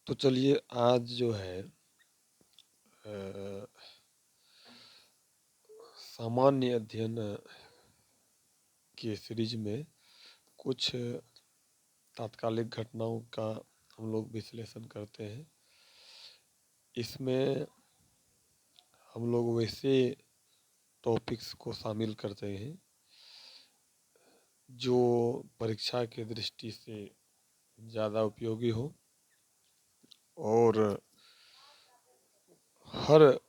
तो चलिए आज जो है अ, सामान्य अध्ययन के सीरीज में कुछ तात्कालिक घटनाओं का हम लोग विश्लेषण करते हैं। इसमें हम लोग वैसे टॉपिक्स को शामिल करते हैं जो परीक्षा के दृष्टि से ज़्यादा उपयोगी हो और हर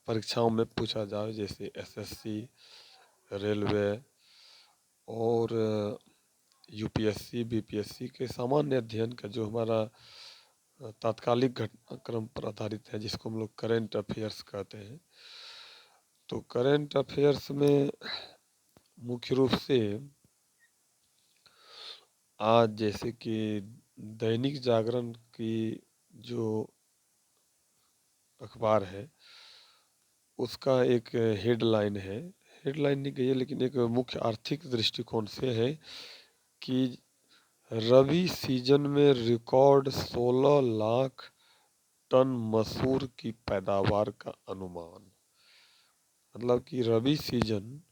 परीक्षाओं में पूछा जाए, जैसे एसएससी, रेलवे और यूपीएससी, बीपीएससी के सामान्य अध्ययन का जो हमारा तात्कालिक घटनाक्रम पर आधारित है, जिसको हम लोग करेंट अफेयर्स कहते हैं। तो करेंट अफेयर्स में मुख्य रूप से आज जैसे कि दैनिक जागरण की जो अखबार है उसका एक हेडलाइन है, हेडलाइन नहीं कहिए लेकिन एक मुख्य आर्थिक दृष्टिकोण से है कि रबी सीजन में रिकॉर्ड 16 लाख टन मसूर की पैदावार का अनुमान। मतलब कि रबी सीजन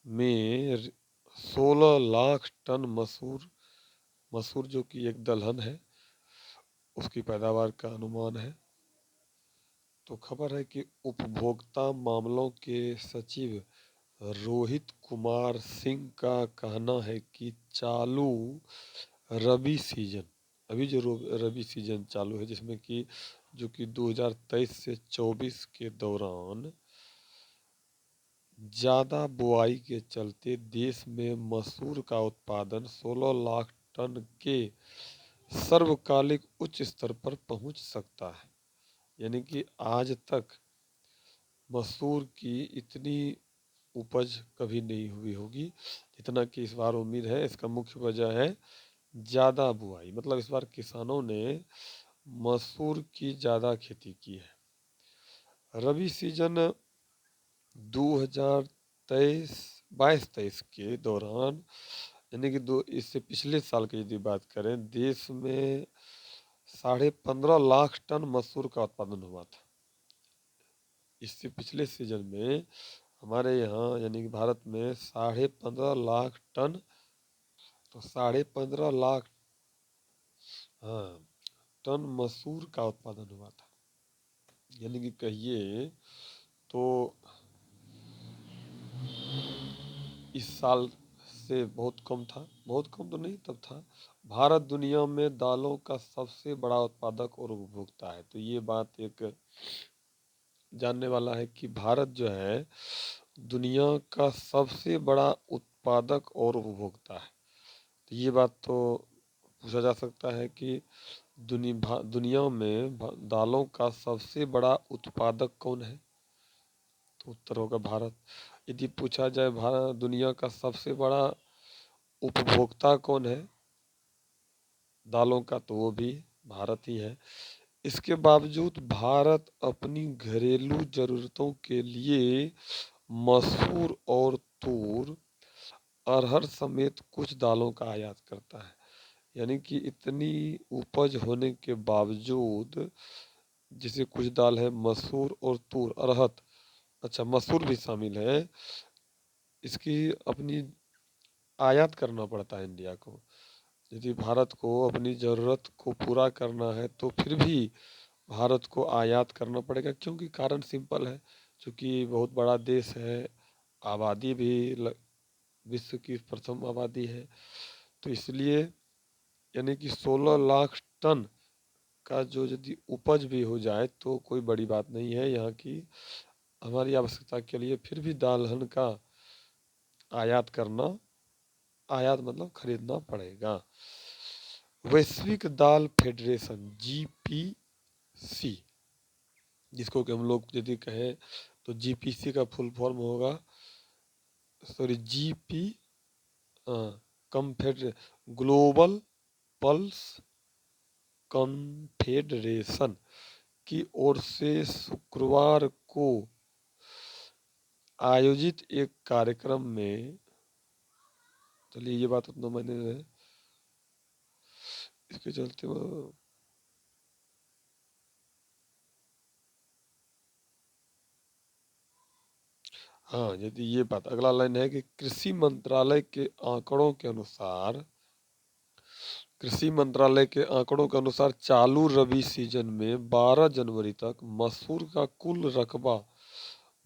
में 16 लाख टन मसूर मसूर जो कि एक दलहन है उसकी पैदावार का अनुमान है। तो खबर है कि उपभोक्ता मामलों के सचिव रोहित कुमार सिंह का कहना है कि चालू रबी सीजन, अभी जो रबी सीजन चालू है जिसमें कि जो कि 2023 से 24 के दौरान ज़्यादा बुआई के चलते देश में मसूर का उत्पादन 16 लाख टन के सर्वकालिक उच्च स्तर पर पहुंच सकता है। यानी कि आज तक मसूर की इतनी उपज कभी नहीं हुई होगी जितना कि इस बार उम्मीद है। इसका मुख्य वजह है ज़्यादा बुआई, मतलब इस बार किसानों ने मसूर की ज़्यादा खेती की है। रबी सीजन 2023 22-23 के दौरान, यानी कि इससे पिछले साल की यदि बात करें, देश में 15.5 लाख टन मसूर का उत्पादन हुआ था। इससे पिछले सीजन में हमारे यहाँ यानी कि भारत में 15.5 लाख टन, तो 15.5 लाख हाँ टन मसूर का उत्पादन हुआ था। यानी कि कहिए तो इस साल से बहुत कम था, बहुत कम तो नहीं तब था। भारत दुनिया में दालों का सबसे बड़ा उत्पादक और उपभोक्ता है। तो ये बात एक जानने वाला है कि भारत जो है दुनिया का सबसे बड़ा उत्पादक और उपभोक्ता है। तो ये बात तो पूछा जा सकता है कि दुनिया में दालों का सबसे बड़ा उत्पादक कौन है, तो उत्तर होगा भारत। यदि पूछा जाए भारत दुनिया का सबसे बड़ा उपभोक्ता कौन है दालों का, तो वो भी भारत ही है। इसके बावजूद भारत अपनी घरेलू जरूरतों के लिए मसूर और तूर, अरहर समेत कुछ दालों का आयात करता है। यानी कि इतनी उपज होने के बावजूद, जैसे कुछ दाल है मसूर और तूर, अरहर, अच्छा मसूर भी शामिल है, इसकी अपनी आयात करना पड़ता है इंडिया को। यदि भारत को अपनी ज़रूरत को पूरा करना है तो फिर भी भारत को आयात करना पड़ेगा, क्योंकि कारण सिंपल है, क्योंकि बहुत बड़ा देश है, आबादी भी विश्व की प्रथम आबादी है। तो इसलिए यानी कि 16 लाख टन का जो यदि उपज भी हो जाए तो कोई बड़ी बात नहीं है। यहाँ की हमारी आवश्यकता के लिए फिर भी दालहन का आयात करना, आयात मतलब खरीदना पड़ेगा। वैश्विक दाल फेडरेशन जीपीसी, जिसको कि हम लोग यदि कहें तो जीपीसी का फुल फॉर्म होगा, सॉरी जीपी कन्फेडरे ग्लोबल पल्स कन्फेडरेशन की ओर से शुक्रवार को आयोजित एक कार्यक्रम में, चलिए ये बात उतना मैंने इसके चलते हाँ, यदि ये बात अगला लाइन है कि कृषि मंत्रालय के आंकड़ों के अनुसार चालू रबी सीजन में 12 जनवरी तक मसूर का कुल रकबा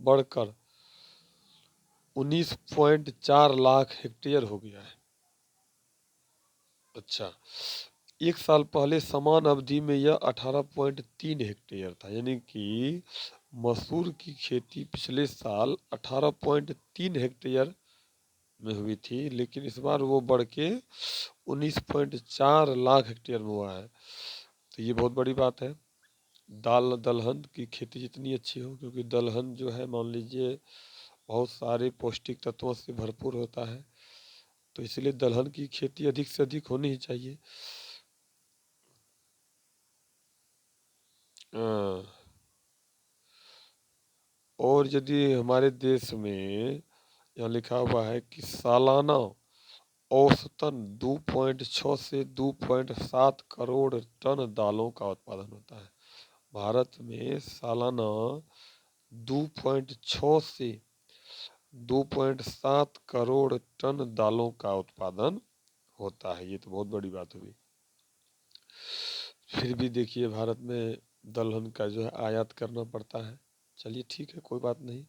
बढ़कर 19.4 लाख हेक्टेयर हो गया है। अच्छा, एक साल पहले समान अवधि में यह 18.3 हेक्टेयर था, यानी कि मसूर की खेती पिछले साल 18.3 हेक्टेयर में हुई थी, लेकिन इस बार वो बढ़ के 19.4 लाख हेक्टेयर में हुआ है। तो ये बहुत बड़ी बात है। दलहन की खेती जितनी अच्छी हो, क्योंकि दलहन जो है मान लीजिए बहुत सारे पौष्टिक तत्वों से भरपूर होता है, तो इसलिए दलहन की खेती अधिक से अधिक होनी ही चाहिए। अ, और यदि हमारे देश में यहाँ लिखा हुआ है कि सालाना औसतन 2.6 से 2.7 करोड़ टन दालों का उत्पादन होता है। भारत में सालाना 2.6 से 2.7 करोड़ टन दालों का उत्पादन होता है। ये तो बहुत बड़ी बात हुई। फिर भी देखिए भारत में दलहन का जो है आयात करना पड़ता है। चलिए ठीक है, कोई बात नहीं।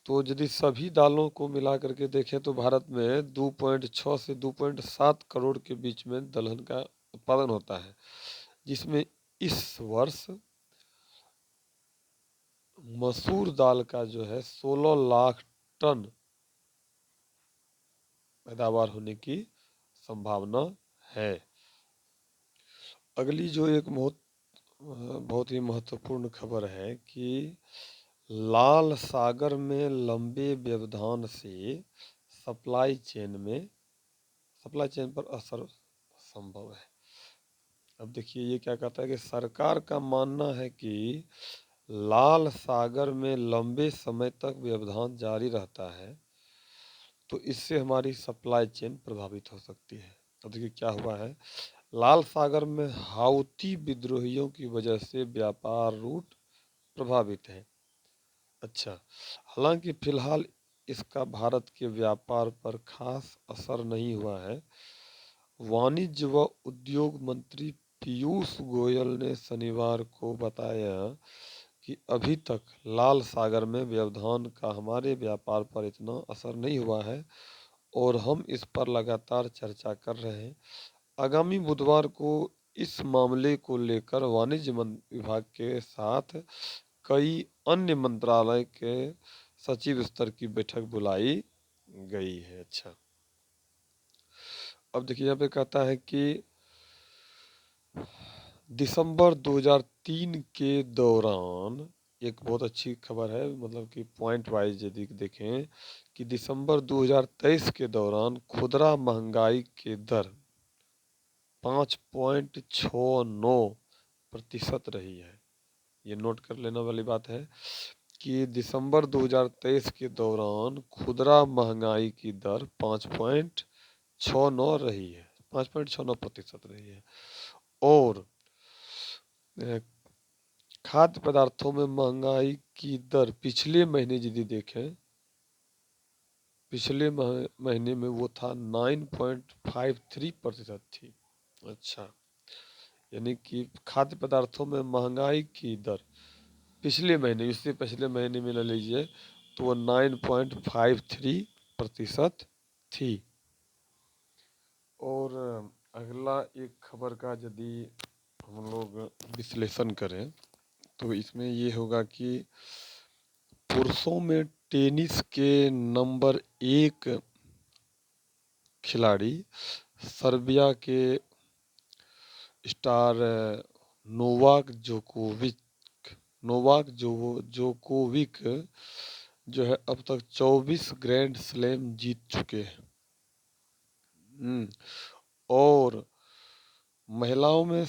तो यदि सभी दालों को मिला करके देखें तो भारत में 2.6 से 2.7 करोड़ के बीच में दलहन का उत्पादन होता है, जिसमें इस वर्ष मसूर दाल का जो है 16 लाख टन पैदावार होने की संभावना है। अगली जो एक बहुत ही महत्वपूर्ण खबर है कि लाल सागर में लंबे व्यवधान से सप्लाई चेन में सप्लाई चेन पर असर संभव है। अब देखिए ये क्या कहता है कि सरकार का मानना है कि लाल सागर में लंबे समय तक व्यवधान जारी रहता है, तो इससे हमारी सप्लाई चेन प्रभावित हो सकती है। अब देखिए क्या हुआ है, लाल सागर में हाउती विद्रोहियों की वजह से व्यापार रूट प्रभावित है। अच्छा, हालांकि फिलहाल इसका भारत के व्यापार पर खास असर नहीं हुआ है। वाणिज्य व उद्योग मंत्री पीयूष गोयल ने शनिवार को बताया कि अभी तक लाल सागर में व्यवधान का हमारे व्यापार पर इतना असर नहीं हुआ है और हम इस पर लगातार चर्चा कर रहे हैं। आगामी बुधवार को इस मामले को लेकर वाणिज्य विभाग के साथ कई अन्य मंत्रालय के सचिव स्तर की बैठक बुलाई गई है। अच्छा, अब देखिए यहाँ पे कहता है कि दिसंबर 2003 के दौरान, एक बहुत अच्छी खबर है, मतलब कि पॉइंट वाइज यदि देखें कि दिसंबर 2023 के दौरान खुदरा महंगाई की दर 5.69% रही है। ये नोट कर लेने वाली बात है कि दिसंबर 2023 के दौरान खुदरा महंगाई की दर 5.69 रही है, 5.69% रही है। और खाद्य पदार्थों में महंगाई की दर पिछले महीने यदि देखें, पिछले महीने में वो था 9.53% थी। अच्छा, यानी कि खाद्य पदार्थों में महंगाई की दर पिछले महीने, इससे पिछले महीने में ले लीजिए तो वो 9.53% थी। और अगला एक खबर का यदि हम लोग विश्लेषण करें तो इसमें ये होगा कि पुरुषों में टेनिस के नंबर 1 खिलाड़ी सर्बिया के स्टार जोकोविक जो है अब तक 24 ग्रैंड स्लैम जीत चुके हैं। और महिलाओं में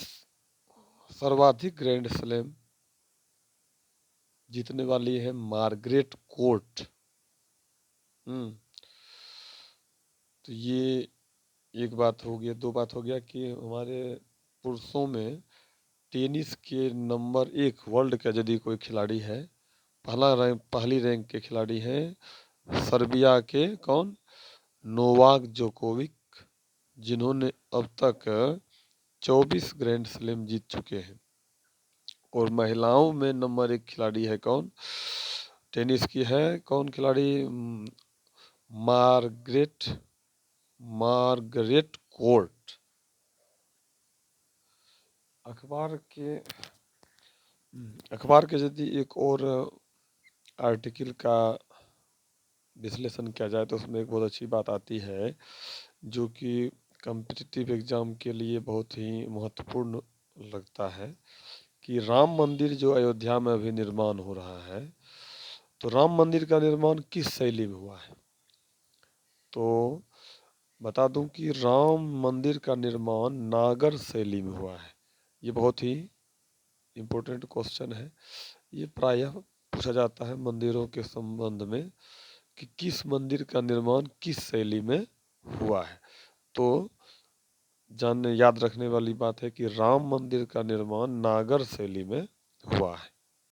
सर्वाधिक ग्रैंड स्लैम जीतने वाली है मार्गरेट कोर्ट। तो ये एक बात हो गया। दो बात हो गया कि हमारे पुरुषों में टेनिस के नंबर 1 वर्ल्ड का यदि कोई खिलाड़ी है पहली रैंक के खिलाड़ी हैं सर्बिया के कौन, नोवाक जोकोविक, जिन्होंने अब तक 24 ग्रैंड स्लैम जीत चुके हैं। और महिलाओं में नंबर 1 खिलाड़ी है कौन, टेनिस की है कौन खिलाड़ी, मार्गरेट मार्गरेट कोर्ट। अखबार के यदि एक और आर्टिकल का विश्लेषण किया जाए तो उसमें एक बहुत अच्छी बात आती है जो कि कॉम्पिटिटिव एग्जाम के लिए बहुत ही महत्वपूर्ण लगता है कि राम मंदिर जो अयोध्या में अभी निर्माण हो रहा है, तो राम मंदिर का निर्माण किस शैली में हुआ है। तो बता दूं कि राम मंदिर का निर्माण नागर शैली में हुआ है। ये बहुत ही इम्पोर्टेंट क्वेश्चन है। ये प्रायः पूछा जाता है मंदिरों के संबंध में कि किस मंदिर का निर्माण किस शैली में हुआ है। तो याद रखने वाली बात है कि राम मंदिर का निर्माण नागर शैली में हुआ है।